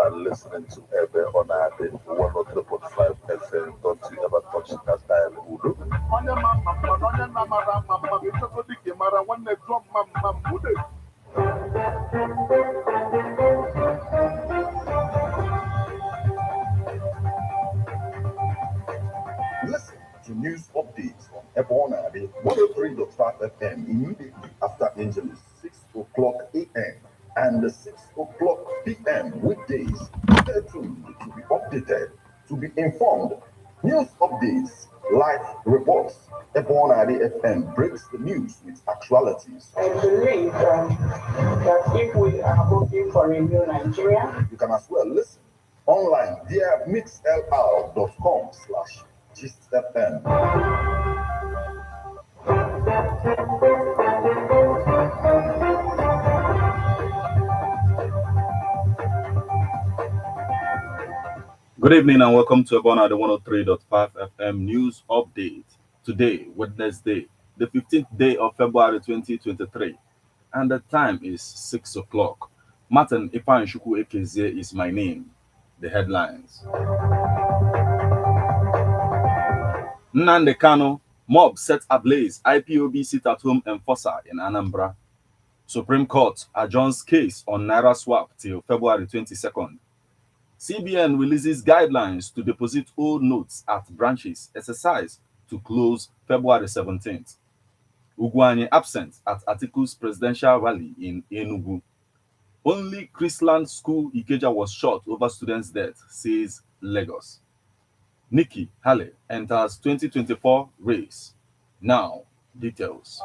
are listening to Ebe on our 103.5 FM. Don't you ever touch that dial, Udo. Listen to news updates on Ebona, the 103.5 FM immediately after Angeles, 6 o'clock a.m. and the 6 o'clock p.m. weekdays. Stay tuned to be updated, to be informed. News updates, live reports. Ebona, the FM breaks the news with actualities. I believe that if we are hoping for a new Nigeria, you can as well listen online via mixlr.com/GistFM. Good evening and welcome to Ebona, the 103.5 FM news update. Today, Wednesday, the 15th day of February 2023, and the time is 6 o'clock. Martin Ipanshuku Ekeze is my name. The headlines. Nnamdi Kanu, mob set ablaze IPOB sit-at-home enforcer in Anambra. Supreme Court adjourns case on naira swap till February 22nd. CBN releases guidelines to deposit old notes at branches, exercise to close February 17th. Ugwuanyi absent at Atiku's presidential rally in Enugu. Only Chrisland School Ikeja was shot over students' death, says Lagos. Nikki Haley enters 2024 race. Now, details.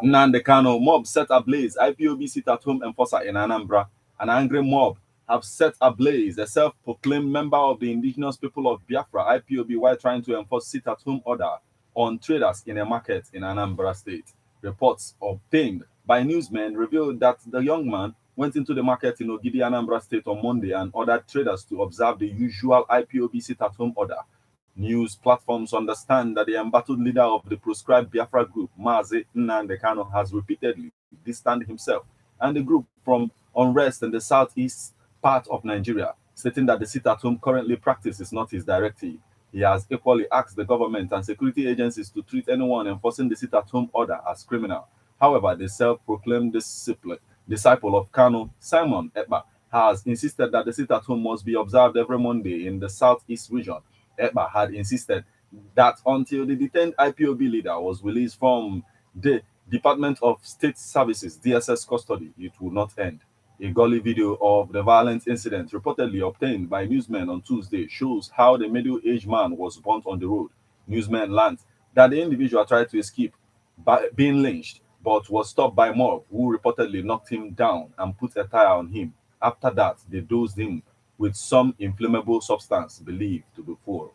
Nnamdi Kanu, mob set ablaze IPOB sit-at-home enforcer in Anambra. An angry mob have set ablaze a self-proclaimed member of the indigenous people of Biafra, IPOB, while trying to enforce sit-at-home order on traders in a market in Anambra State. Reports obtained by newsmen revealed that the young man went into the market in Ogidi, Anambra State on Monday and ordered traders to observe the usual IPOB sit-at-home order. News platforms understand that the embattled leader of the proscribed Biafra group, Mazi Nnamdi Kanu, has repeatedly distanced himself and the group from unrest in the southeast part of Nigeria, stating that the sit-at-home currently practice is not his directive. He has equally asked the government and security agencies to treat anyone enforcing the sit-at-home order as criminal. However, the self-proclaimed disciple of Kanu, Simon Ekpa, has insisted that the sit-at-home must be observed every Monday in the southeast region. Ekpa had insisted that until the detained IPOB leader was released from the Department of State Services DSS custody, it would not end. A gully video of the violent incident reportedly obtained by newsmen on Tuesday shows how the middle-aged man was burnt on the road. Newsmen learned that the individual tried to escape by being lynched, but was stopped by mob who reportedly knocked him down and put a tire on him. After that, they dosed him with some inflammable substance believed to be fuel.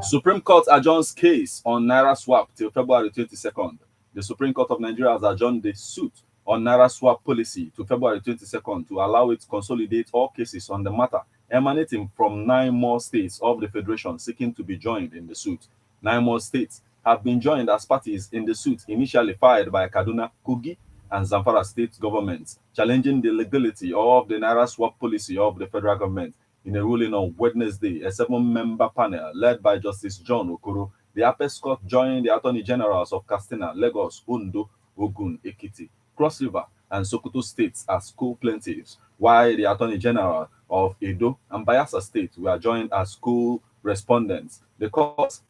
Supreme Court adjourns case on naira swap till February 22nd. The Supreme Court of Nigeria has adjourned the suit on naira swap policy to February 22nd to allow it to consolidate all cases on the matter emanating from 9 more states of the Federation seeking to be joined in the suit. 9 more states have been joined as parties in the suit initially filed by Kaduna, Kogi, and Zamfara state governments, challenging the legality of the naira swap policy of the federal government. In a ruling on Wednesday, a 7-member panel led by Justice John Okoro, the Apex Court joined the Attorney Generals of Katsina, Lagos, Ondo, Ogun, Ekiti, Cross River, and Sokoto states as co-plaintiffs, while the Attorney General of Edo and Bayelsa State were joined as co-respondents. The court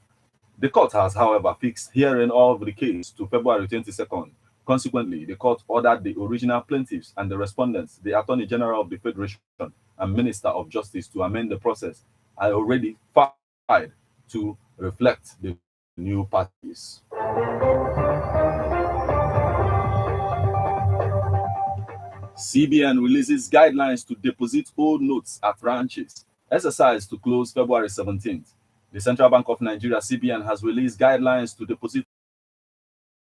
has, however, fixed hearing of the case to February 22nd. Consequently, the court ordered the original plaintiffs and the respondents, the Attorney General of the Federation and Minister of Justice, to amend the process I already filed to reflect the new parties. CBN releases guidelines to deposit old notes at branches. Exercise to close February 17th. The Central Bank of Nigeria, CBN, has released guidelines to deposit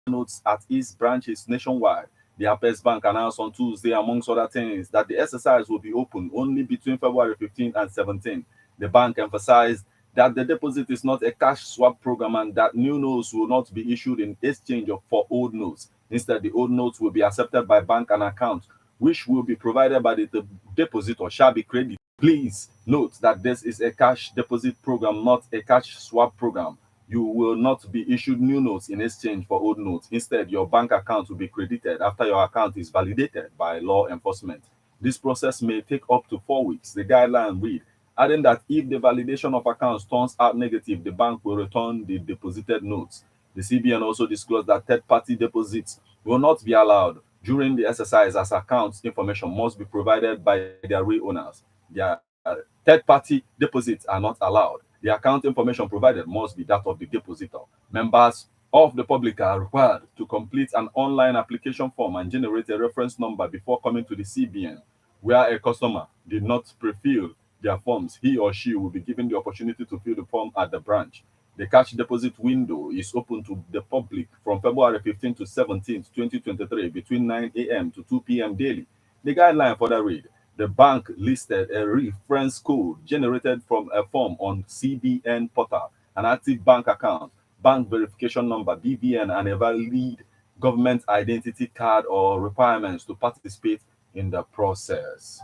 notes at its branches nationwide. The Apex Bank announced on Tuesday, amongst other things, that the exercise will be open only between February 15 and 17. The bank emphasized that the deposit is not a cash swap program and that new notes will not be issued in exchange for old notes. Instead, the old notes will be accepted by bank and account, which will be provided by the depositor shall be credited. Please note that this is a cash deposit program, not a cash swap program. You will not be issued new notes in exchange for old notes. Instead, your bank account will be credited after your account is validated by law enforcement. This process may take up to 4 weeks. The guideline read, adding that if the validation of accounts turns out negative, the bank will return the deposited notes. The CBN also disclosed that third-party deposits will not be allowed during the exercise as accounts information must be provided by their real owners. Their third-party deposits are not allowed. The account information provided must be that of the depositor. Members of the public are required to complete an online application form and generate a reference number before coming to the CBN. Where a customer did not pre-fill their forms, he or she will be given the opportunity to fill the form at the branch. The cash deposit window is open to the public from February 15th to 17th, 2023, between 9 a.m. to 2 p.m. daily. The guideline further read, the bank listed a reference code generated from a form on CBN portal, an active bank account, bank verification number, BVN, and a valid government identity card or requirements to participate in the process.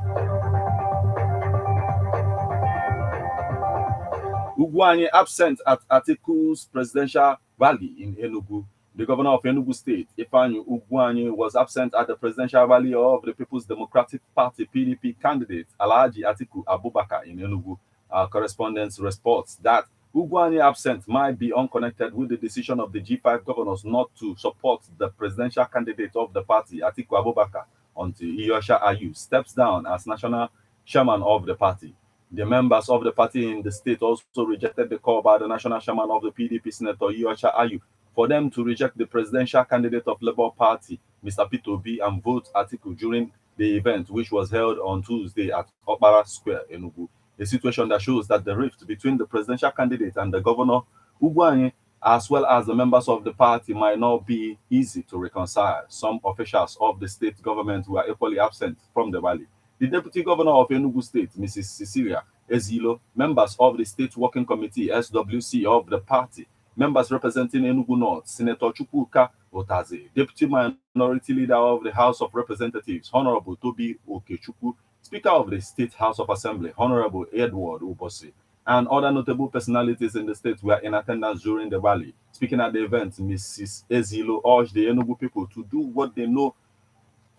Ugwuanyi absent at Atiku's presidential rally in Enugu. The governor of Enugu State, Ifeanyi Ugwuanyi, was absent at the presidential rally of the People's Democratic Party (PDP) candidate Alhaji Atiku Abubakar in Enugu. Our correspondent reports that Ugwuanyi absent might be unconnected with the decision of the G5 governors not to support the presidential candidate of the party, Atiku Abubakar, until Iyosha Ayu steps down as national chairman of the party. The members of the party in the state also rejected the call by the national chairman of the PDP, Senator Iyosha Ayu, for them to reject the presidential candidate of Labour Party, Mr. Peterobi, and vote Atiku during the event, which was held on Tuesday at Okpara Square, Enugu. A situation that shows that the rift between the presidential candidate and the governor, Ugwuanyi, as well as the members of the party, might not be easy to reconcile. Some officials of the state government were equally absent from the rally. The Deputy Governor of Enugu State, Mrs. Cecilia Ezilo, members of the State Working Committee, SWC, of the party, members representing Enugu North, Senator Chukwuka Otaze, Deputy Minority Leader of the House of Representatives, Honorable Toby Okechukwu, Speaker of the State House of Assembly, Honorable Edward Ubosi, and other notable personalities in the state were in attendance during the rally. Speaking at the event, Mrs. Ezilo urged the Enugu people to do what they know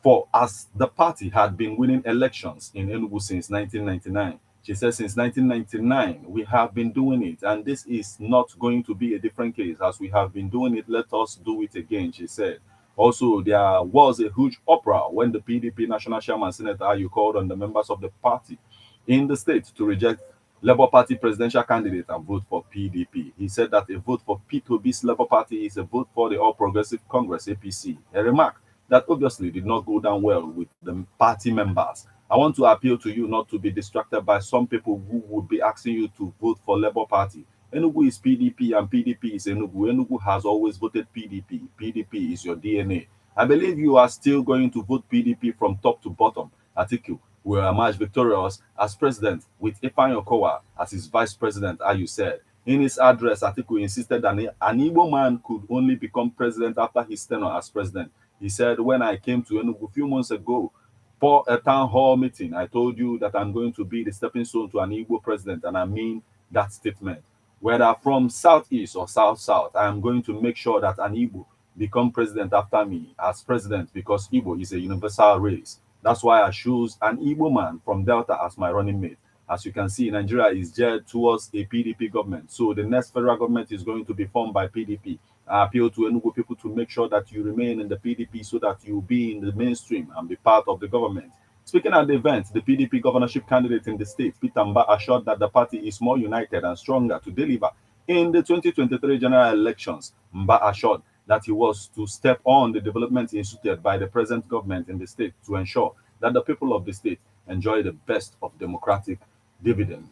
for, as the party had been winning elections in Enugu since 1999. She said, since 1999, we have been doing it, and this is not going to be a different case. As we have been doing it, let us do it again, she said. Also, there was a huge uproar when the PDP National Chairman, Senator Ayu, called on the members of the party in the state to reject Labour Party presidential candidate and vote for PDP. He said that a vote for Peterobi's Labour Party is a vote for the All Progressive Congress, APC, a remark that obviously did not go down well with the party members. I want to appeal to you not to be distracted by some people who would be asking you to vote for Labour Party. Enugu is PDP and PDP is Enugu. Enugu has always voted PDP. PDP is your DNA. I believe you are still going to vote PDP from top to bottom. Atiku will emerge victorious as president with Ifeanyi Okowa as his vice president, Ayu said. In his address, Atiku insisted that an Igbo man could only become president after his tenure as president. He said, when I came to Enugu a few months ago for a town hall meeting, I told you that I'm going to be the stepping stone to an Igbo president, and I mean that statement. Whether from southeast or south-south, I am going to make sure that an Igbo become president after me as president, because Igbo is a universal race. That's why I chose an Igbo man from Delta as my running mate. As you can see, Nigeria is geared towards a PDP government. So the next federal government is going to be formed by PDP. I appeal to Enugu people to make sure that you remain in the PDP so that you be in the mainstream and be part of the government. Speaking at the event, the PDP governorship candidate in the state, Peter Mba, assured that the party is more united and stronger to deliver in the 2023 general elections. Mba assured that he was to step on the developments instituted by the present government in the state to ensure that the people of the state enjoy the best of democratic dividend.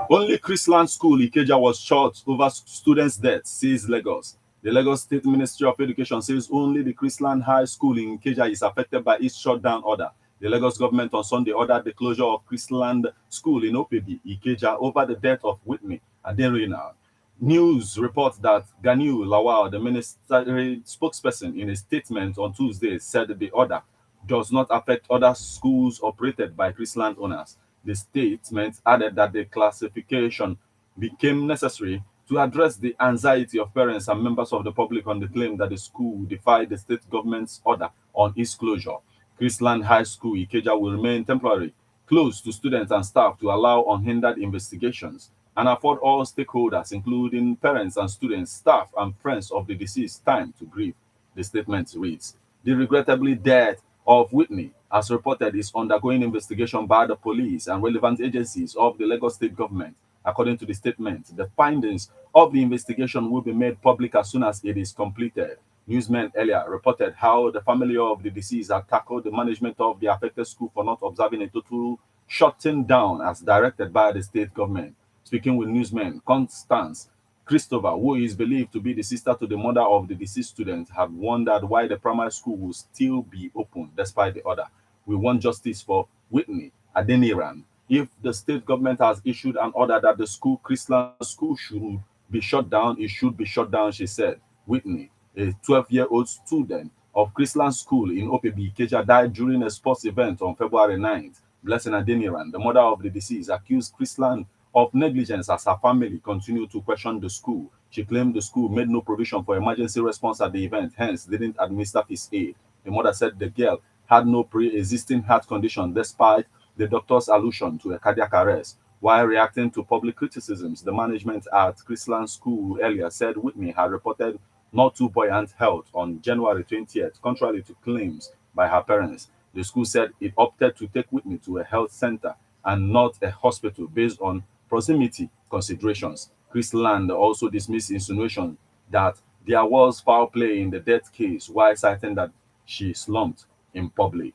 Only Chrisland School Ikeja was shot over students' deaths, says Lagos. The Lagos State Ministry of Education says only the Chrisland High School in Ikeja is affected by its shutdown order. The Lagos government on Sunday ordered the closure of Chrisland School in Opebi, Ikeja, over the death of Whitney Adenrina. News reports that Ganiu Lawal, the ministry spokesperson, in a statement on Tuesday, said the order does not affect other schools operated by Chrisland owners. The statement added that the classification became necessary to address the anxiety of parents and members of the public on the claim that the school defied the state government's order on its closure. Chrisland High School Ikeja will remain temporarily closed to students and staff to allow unhindered investigations and afford all stakeholders, including parents and students, staff, and friends of the deceased, time to grieve. The statement reads, the regrettably death of Whitney, as reported, is undergoing investigation by the police and relevant agencies of the Lagos state government. According to the statement, the findings of the investigation will be made public as soon as it is completed. Newsmen earlier reported how the family of the deceased had tackled the management of the affected school for not observing a total shutting down as directed by the state government. Speaking with newsmen, Constance Christopher, who is believed to be the sister to the mother of the deceased student, had wondered why the primary school will still be open despite the order. We want justice for Whitney Adeniran. If the state government has issued an order that the school, Chrisland School, should be shut down, it should be shut down, she said. Whitney, a 12-year-old student of Chrisland School in Opebi, Ikeja, died during a sports event on February 9th. Blessing Adeniran, the mother of the deceased, accused Chrisland of negligence as her family continued to question the school. She claimed the school made no provision for emergency response at the event, hence didn't administer his aid. The mother said the girl had no pre-existing heart condition despite the doctor's allusion to a cardiac arrest. While reacting to public criticisms, the management at Chrisland School earlier said Whitney had reported not too buoyant health on January 20th, contrary to claims by her parents. The school said it opted to take Whitney to a health center and not a hospital based on proximity considerations. Chrisland also dismissed insinuation that there was foul play in the death case while citing that she slumped in public.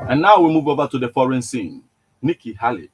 And now we move over to the foreign scene. Nikki Haley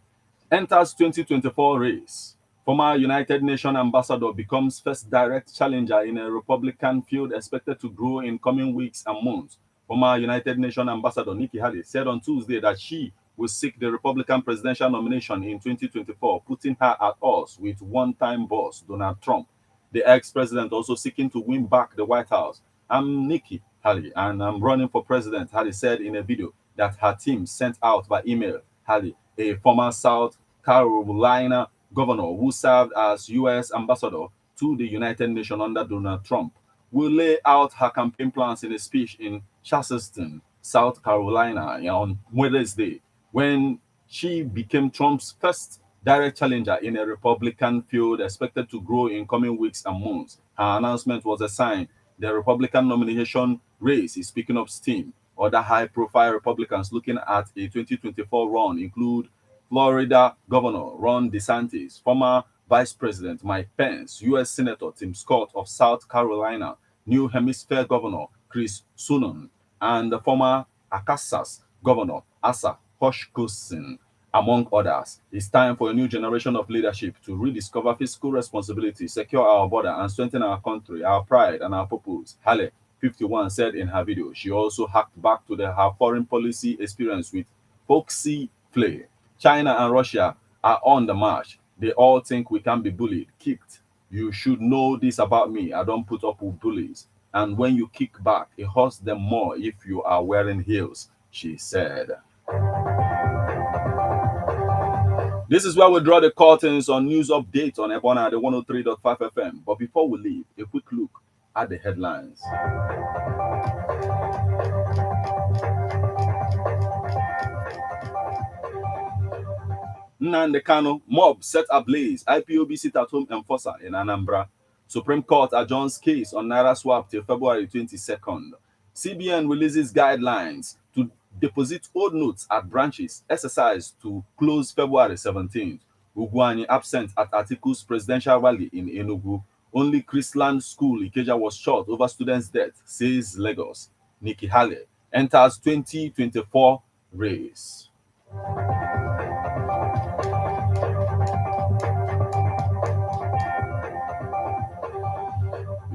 enters 2024 race. Former United Nations ambassador becomes first direct challenger in a Republican field expected to grow in coming weeks and months. Former United Nations ambassador Nikki Haley said on Tuesday that she will seek the Republican presidential nomination in 2024, putting her at odds with one-time boss Donald Trump. The ex-president also seeking to win back the White House. I'm Nikki Haley and I'm running for president, Haley said in a video that her team sent out by email. Haley, a former South Carolina governor who served as U.S. ambassador to the United Nations under Donald Trump, will lay out her campaign plans in a speech in Charleston, South Carolina on Wednesday, when she became Trump's first direct challenger in a Republican field expected to grow in coming weeks and months. Her announcement was a sign the Republican nomination race is picking up steam. Other high-profile Republicans looking at a 2024 run include Florida Governor Ron DeSantis, former Vice President Mike Pence, U.S. Senator Tim Scott of South Carolina, New Hampshire Governor Chris Sununu, and the former Arkansas Governor Asa Hutchinson, among others. It's time for a new generation of leadership to rediscover fiscal responsibility, secure our border, and strengthen our country, our pride, and our purpose. Haley, 51, said in her video. She also harked back to her foreign policy experience with folksy flair. China and Russia are on the march. They all think we can be bullied, kicked. You should know this about me. I don't put up with bullies. And when you kick back, it hurts them more if you are wearing heels, she said. This is where we draw the curtains on news updates on Ebona, the 103.5 FM. But before we leave, a quick look at the headlines. Nnamdi Kanu, mob set ablaze, IPOB sit-at-home enforcer in Anambra. Supreme Court adjourns case on naira swap till February 22nd. CBN releases guidelines to deposit old notes at branches, exercise to close February 17th. Ugwuanyi absent at Atiku's presidential rally in Enugu. Only Chrisland School Ikeja was shot over students' death, says Lagos. Nikki Haley enters 2024 race.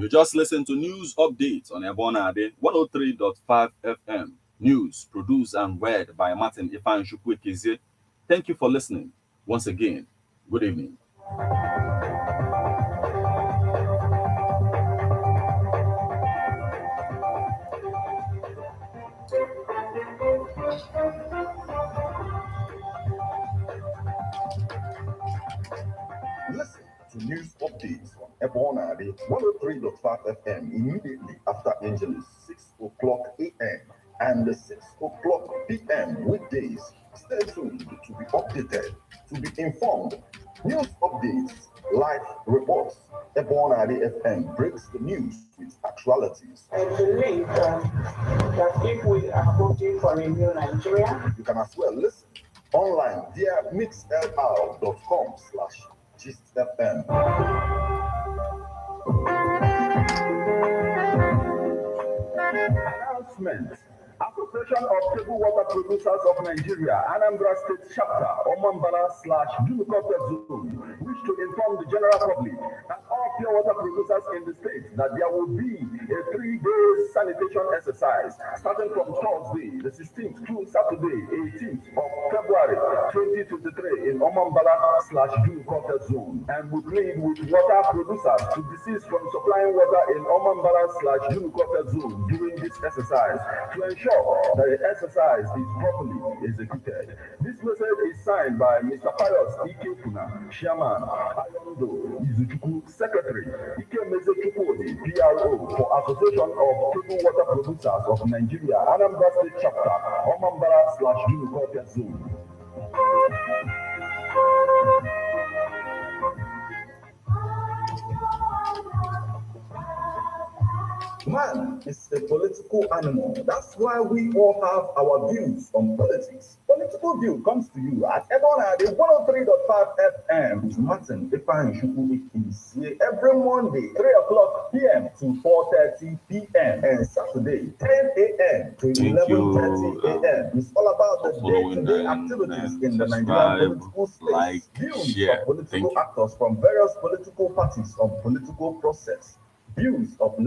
You just listen to news updates on Ebonade 103.5 FM. News produced and read by Martin Ifan Shukwekizie. Thank you for listening. Once again, good evening. Listen to news updates on Ebonade 103.5 FM immediately after Angeles 6 o'clock a.m. and 6 o'clock p.m. weekdays. Stay tuned to be updated, to be informed. News updates, live reports. Ebonade FM breaks the news with actualities. I believe that if we are voting for a new Nigeria, You can as well listen online via mixlr.com/gistfm. Announcement. Association of Table Water Producers of Nigeria, Anambra State Chapter, Omambala/Dunukota Zone, wish to inform the general public and all pure water producers in the state that there will be a 3-day sanitation exercise starting from Thursday, the 16th to Saturday, 18th of February 2023 in Omambala/Dunukota Zone, and we plead with water producers to desist from supplying water in Omambala/Dunukota Zone during this exercise to ensure that the exercise is properly executed. This message is signed by Mr. Pius Ike Puna, Chairman, Ayondo Izuchukwu, Secretary, Ike Mezechukwu, PRO for Association of Table Water Producers of Nigeria, Anambra State Chapter, Omambala/Dunukota Zone. Man is a political animal. That's why we all have our views on politics. Political View comes to you at Ebonade 103.5 FM with Martin Ifan Shukwekizie every Monday, 3 o'clock p.m. to 4:30 p.m. and Saturday, 10 a.m. to 11:30 a.m. It's all about the day-to-day activities in the Nigerian political space. Views of political actors from various political parties on political process. Views of